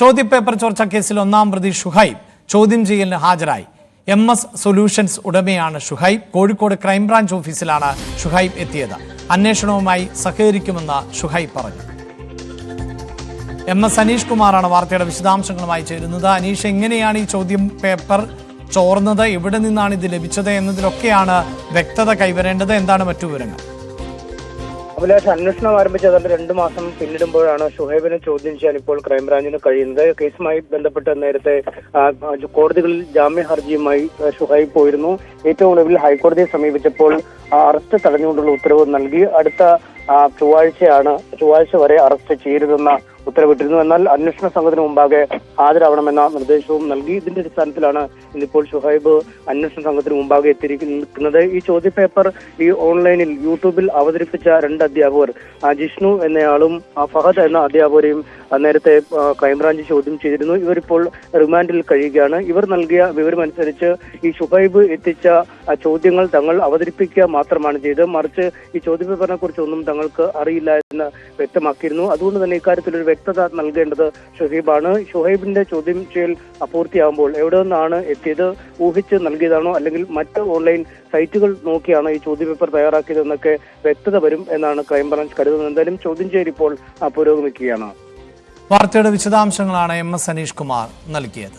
ചോദ്യപേപ്പർ ചോർച്ച കേസിൽ ഒന്നാം പ്രതി ഷുഹൈബ് ചോദ്യം ചെയ്യലിന് ഹാജരായി. MS സൊല്യൂഷൻസ് ഉടമയാണ് ഷുഹൈബ്. കോഴിക്കോട് ക്രൈംബ്രാഞ്ച് ഓഫീസിലാണ് ഷുഹൈബ് എത്തിയത്. അന്വേഷണവുമായി സഹകരിക്കുമെന്ന് ഷുഹൈബ് പറഞ്ഞു. MS അനീഷ് കുമാറാണ് വാർത്തയുടെ വിശദാംശങ്ങളുമായി ചേരുന്നത്. അനീഷ്, എങ്ങനെയാണ് ഈ ചോദ്യം പേപ്പർ ചോർന്നത്, എവിടെ നിന്നാണ് ഇത് ലഭിച്ചത് എന്നതിലൊക്കെയാണ് വ്യക്തത കൈവരേണ്ടത്. എന്താണ് മറ്റു വിവരങ്ങൾ? അഭിലാഷ്, അന്വേഷണം ആരംഭിച്ച് ഏതാണ്ട് 2 മാസം പിന്നിടുമ്പോഴാണ് ഷുഹൈബിനെ ചോദ്യം ചെയ്യാൻ ഇപ്പോൾ ക്രൈംബ്രാഞ്ചിന് കഴിയുന്നത്. കേസുമായി ബന്ധപ്പെട്ട് നേരത്തെ കോടതികളിൽ ജാമ്യ ഹർജിയുമായി ഷുഹൈബ് പോയിരുന്നു. ഏറ്റവും ഒടുവിൽ ഹൈക്കോടതിയെ സമീപിച്ചപ്പോൾ അറസ്റ്റ് തടഞ്ഞുകൊണ്ടുള്ള ഉത്തരവ് നൽകി. അടുത്ത ചൊവ്വാഴ്ച വരെ അറസ്റ്റ് ചെയ്യരുതെന്ന ഉത്തരവിട്ടിരുന്നു. എന്നാൽ അന്വേഷണ സംഘത്തിന് മുമ്പാകെ ഹാജരാവണമെന്ന നിർദ്ദേശവും നൽകി. ഇതിന്റെ അടിസ്ഥാനത്തിലാണ് ഇന്നിപ്പോൾ ഷുഹൈബ് അന്വേഷണ സംഘത്തിന് മുമ്പാകെ എത്തിയിരിക്കുന്നത്. ഈ ചോദ്യപേപ്പർ ഈ ഓൺലൈനിൽ യൂട്യൂബിൽ അവതരിപ്പിച്ച 2 അധ്യാപകർ, ജിഷ്ണു എന്നയാളും ഫഹദ് എന്ന അധ്യാപകരെയും നേരത്തെ ക്രൈംബ്രാഞ്ച് ചോദ്യം ചെയ്തിരുന്നു. ഇവരിപ്പോൾ റിമാൻഡിൽ കഴിയുകയാണ്. ഇവർ നൽകിയ വിവരമനുസരിച്ച് ഈ ഷുഹൈബ് എത്തിച്ച ചോദ്യങ്ങൾ തങ്ങൾ അവതരിപ്പിക്കുക മാത്രമാണ് ചെയ്തത്. മറിച്ച് ഈ ചോദ്യപേപ്പറിനെ കുറിച്ചൊന്നും തങ്ങൾക്ക് അറിയില്ല എന്ന് വ്യക്തമാക്കിയിരുന്നു. അതുകൊണ്ട് തന്നെ ഇക്കാര്യത്തിൽ ഒരു വ്യക്തത നൽകേണ്ടത് ഷുഹൈബാണ്. ഷുഹൈബിന്റെ ചോദ്യം ചെയ്യൽ പൂർത്തിയാകുമ്പോൾ എവിടെ നിന്നാണ് എത്തിയത്, ഊഹിച്ച് നൽകിയതാണോ അല്ലെങ്കിൽ മറ്റ് ഓൺലൈൻ സൈറ്റുകൾ നോക്കിയാണോ ഈ ചോദ്യപേപ്പർ തയ്യാറാക്കിയതെന്നൊക്കെ വ്യക്തത വരും എന്നാണ് ക്രൈംബ്രാഞ്ച് കരുതുന്നത്. എന്തായാലും ചോദ്യം ചെയ്യൽ ഇപ്പോൾ പുരോഗമിക്കുകയാണ്. വാർത്തയുടെ വിശദാംശങ്ങളാണ് MS അനീഷ് കുമാർ നൽകിയത്.